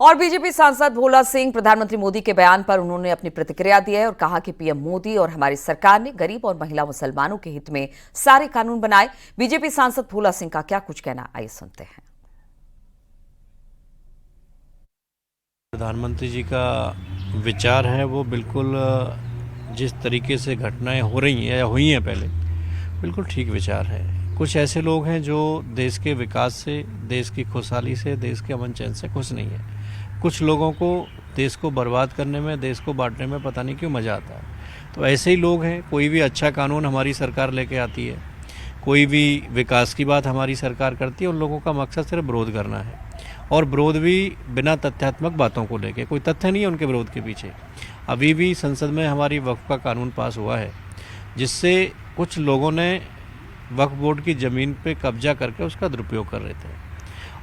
और बीजेपी सांसद भोला सिंह प्रधानमंत्री मोदी के बयान पर उन्होंने अपनी प्रतिक्रिया दी है और कहा कि पीएम मोदी और हमारी सरकार ने गरीब और महिला मुसलमानों के हित में सारे कानून बनाए। बीजेपी सांसद भोला सिंह का क्या कुछ कहना, आइए सुनते हैं। प्रधानमंत्री जी का विचार है वो बिल्कुल जिस तरीके से घटनाएं हो रही हैं या हुई हैं पहले, बिल्कुल ठीक विचार है। कुछ ऐसे लोग हैं जो देश के विकास से, देश की खुशहाली से, देश के अमन चैन से खुश नहीं है। कुछ लोगों को देश को बर्बाद करने में, देश को बांटने में पता नहीं क्यों मज़ा आता है। तो ऐसे ही लोग हैं। कोई भी अच्छा कानून हमारी सरकार लेके आती है, कोई भी विकास की बात हमारी सरकार करती है, उन लोगों का मकसद सिर्फ विरोध करना है, और विरोध भी बिना तथ्यात्मक बातों को लेके। कोई तथ्य नहीं है उनके विरोध के पीछे। अभी भी संसद में हमारी वक्फ का कानून पास हुआ है, जिससे कुछ लोगों ने वक्फ बोर्ड की ज़मीन पे कब्जा करके उसका दुरुपयोग कर रहे थे,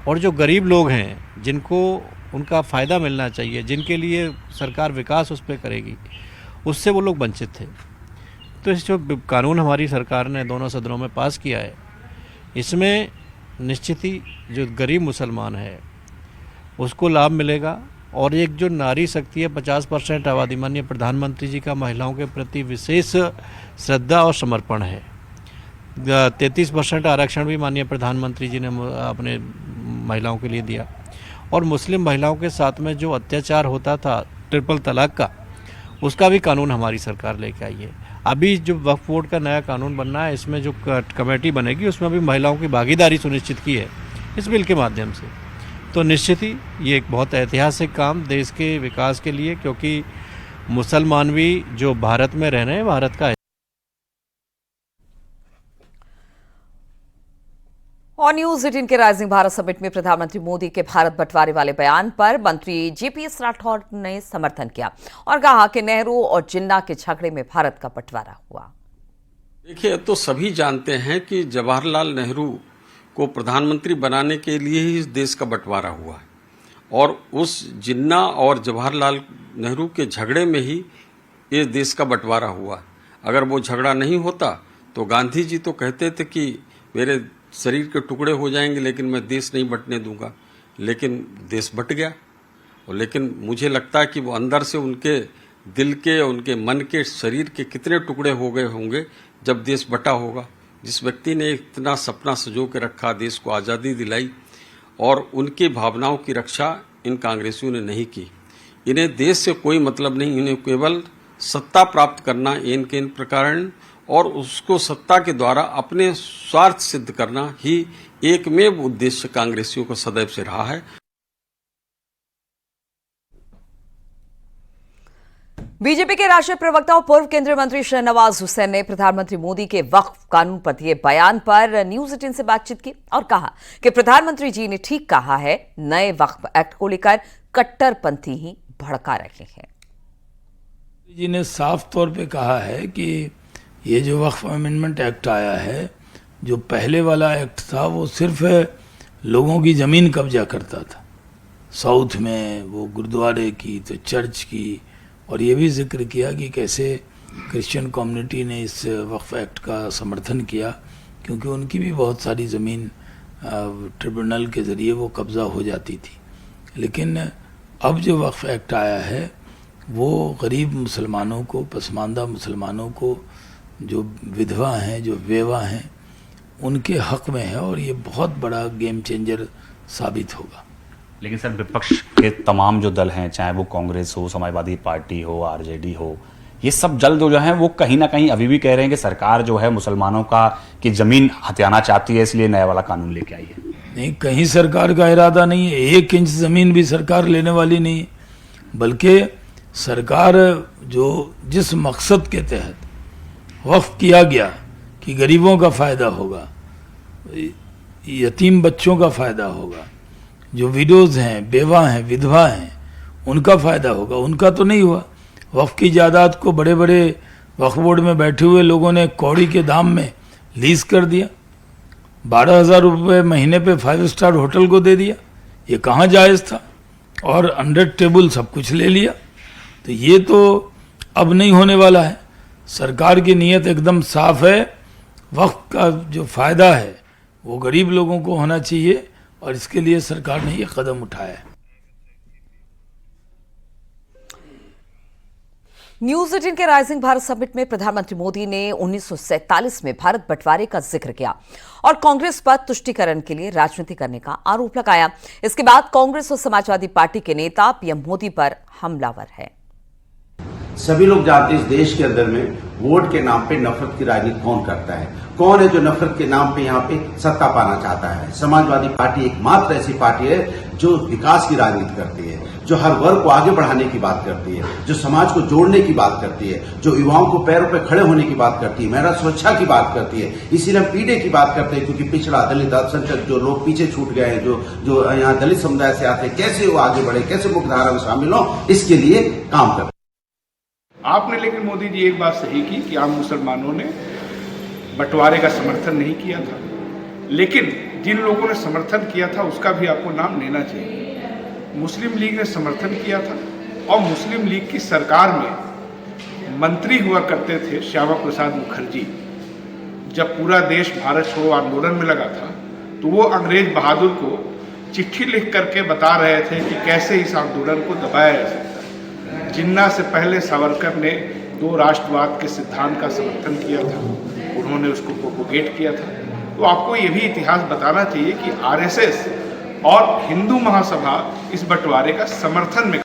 और जो गरीब लोग हैं जिनको उनका फ़ायदा मिलना चाहिए, जिनके लिए सरकार विकास उस पर करेगी, उससे वो लोग वंचित थे। तो इस जो कानून हमारी सरकार ने दोनों सदनों में पास किया है, इसमें निश्चित ही जो गरीब मुसलमान है उसको लाभ मिलेगा। और एक जो नारी शक्ति है, 50% आबादी, माननीय प्रधानमंत्री जी का महिलाओं के प्रति विशेष श्रद्धा और समर्पण है। 33% आरक्षण भी माननीय प्रधानमंत्री जी ने अपने महिलाओं के लिए दिया। और मुस्लिम महिलाओं के साथ में जो अत्याचार होता था, ट्रिपल तलाक का, उसका भी कानून हमारी सरकार लेके आई है। अभी जो वक्फ बोर्ड का नया कानून बनना है, इसमें जो कमेटी बनेगी उसमें भी महिलाओं की भागीदारी सुनिश्चित की है इस बिल के माध्यम से। तो निश्चित ही ये एक बहुत ऐतिहासिक काम देश के विकास के लिए, क्योंकि मुसलमान भी जो भारत में रह रहे हैं, भारत का। और न्यूज 18 के राइजिंग भारत समिट में प्रधानमंत्री मोदी के भारत बंटवारे वाले बयान पर मंत्री जेपीएस राठौर ने समर्थन किया और कहा कि नेहरू और जिन्ना के झगड़े में भारत का बंटवारा हुआ। देखिए, तो सभी जानते हैं कि जवाहरलाल नेहरू को प्रधानमंत्री बनाने के लिए ही इस देश का बंटवारा हुआ है, और उस जिन्ना और जवाहरलाल नेहरू के झगड़े में ही ये देश का बंटवारा हुआ। अगर वो झगड़ा नहीं होता तो गांधी जी तो कहते थे कि मेरे शरीर के टुकड़े हो जाएंगे लेकिन मैं देश नहीं बंटने दूंगा, लेकिन देश बंट गया। और लेकिन मुझे लगता है कि वो अंदर से उनके दिल के, उनके मन के, शरीर के कितने टुकड़े हो गए होंगे जब देश बटा होगा। जिस व्यक्ति ने इतना सपना सजो के रखा, देश को आज़ादी दिलाई, और उनकी भावनाओं की रक्षा इन कांग्रेसियों ने नहीं की। इन्हें देश से कोई मतलब नहीं, इन्हें केवल सत्ता प्राप्त करना इनके इन प्रकार, और उसको सत्ता के द्वारा अपने स्वार्थ सिद्ध करना ही एकमेव उद्देश्य कांग्रेसियों का सदैव से रहा है। बीजेपी के राष्ट्रीय प्रवक्ता और पूर्व केंद्रीय मंत्री शहनवाज हुसैन ने प्रधानमंत्री मोदी के वक्फ कानून पर दिए बयान पर न्यूज 18 से बातचीत की और कहा कि प्रधानमंत्री जी ने ठीक कहा है, नए वक्फ एक्ट को लेकर कट्टरपंथी ही भड़का रहे हैं। जी ने साफ तौर पे कहा है कि ये जो वक्फ अमेंडमेंट एक्ट आया है, जो पहले वाला एक्ट था वो सिर्फ लोगों की ज़मीन कब्जा करता था। साउथ में वो गुरुद्वारे की, तो चर्च की, और ये भी जिक्र किया कि कैसे क्रिश्चियन कम्युनिटी ने इस वक्फ एक्ट का समर्थन किया, क्योंकि उनकी भी बहुत सारी ज़मीन ट्रिब्यूनल के ज़रिए वो कब्ज़ा हो जाती थी। लेकिन अब जो वक्फ एक्ट आया है वो गरीब मुसलमानों को, पसमानदा मुसलमानों को, जो विधवा हैं, जो बेवा हैं, उनके हक में है, और ये बहुत बड़ा गेम चेंजर साबित होगा। लेकिन सर, विपक्ष के तमाम जो दल हैं, चाहे वो कांग्रेस हो, समाजवादी पार्टी हो, आरजेडी हो, ये सब दल जो है वो कहीं ना कहीं अभी भी कह रहे हैं कि सरकार जो है मुसलमानों की जमीन हथियाना चाहती है, इसलिए नया वाला कानून लेके आई है। नहीं, कहीं सरकार का इरादा नहीं है। 1 इंच जमीन भी सरकार लेने वाली नहीं है, बल्कि सरकार जो जिस मकसद के तहत वक्फ किया गया कि गरीबों का फ़ायदा होगा, यतीम बच्चों का फ़ायदा होगा, जो विडोज़ हैं, बेवा हैं, विधवा हैं, उनका फ़ायदा होगा, उनका तो नहीं हुआ। वक्फ की जायदाद को बड़े बड़े वक्फ बोर्ड में बैठे हुए लोगों ने कौड़ी के दाम में लीज कर दिया। 12,000 रुपये महीने पे 5 स्टार होटल को दे दिया। ये कहाँ जायज़ था? और अंडर टेबल सब कुछ ले लिया। तो ये तो अब नहीं होने वाला है। सरकार की नीयत एकदम साफ है। वक्फ का जो फ़ायदा है वो गरीब लोगों को होना चाहिए, और इसके लिए सरकार ने ये कदम उठाया है। न्यूज 18 के राइजिंग भारत समिट में प्रधानमंत्री मोदी ने 1947 में भारत बंटवारे का जिक्र किया और कांग्रेस पर तुष्टीकरण के लिए राजनीति करने का आरोप लगाया। इसके बाद कांग्रेस और समाजवादी पार्टी के नेता पीएम मोदी पर हमलावर है। सभी लोग जानते हैं इस देश के अंदर में वोट के नाम पे नफरत की राजनीति कौन करता है, कौन है जो नफरत के नाम पे यहाँ पे सत्ता पाना चाहता है। समाजवादी पार्टी एकमात्र ऐसी पार्टी है जो विकास की राजनीति करती है, जो हर वर्ग को आगे बढ़ाने की बात करती है, जो समाज को जोड़ने की बात करती है, जो युवाओं को पैरों पे खड़े होने की बात करती है, महिला सुरक्षा की बात करती है। इसीलिए हम पीढ़ी की बात करते हैं, क्योंकि पिछड़ा, दलित, अल्पसंख्यक जो लोग पीछे छूट गए हैं, जो यहाँ दलित समुदाय से आते हैं, कैसे वो आगे बढ़े, कैसे मुख्यधारा में शामिल हो, इसके लिए काम करते हैं। आपने लेकिन मोदी जी एक बात सही की कि आम मुसलमानों ने बंटवारे का समर्थन नहीं किया था, लेकिन जिन लोगों ने समर्थन किया था उसका भी आपको नाम लेना चाहिए। मुस्लिम लीग ने समर्थन किया था और मुस्लिम लीग की सरकार में मंत्री हुआ करते थे श्यामा प्रसाद मुखर्जी। जब पूरा देश भारत छोड़ो आंदोलन में लगा था तो वो अंग्रेज बहादुर को चिट्ठी लिख करके बता रहे थे कि कैसे इस आंदोलन को दबाया जा सकता है। जिन्ना से पहले सावरकर ने दो राष्ट्रवाद के सिद्धांत का समर्थन किया था, उन्होंने उसको प्रोपोगेट किया था। तो आपको ये भी इतिहास बताना चाहिए कि आरएसएस और हिंदू महासभा इस बंटवारे का समर्थन में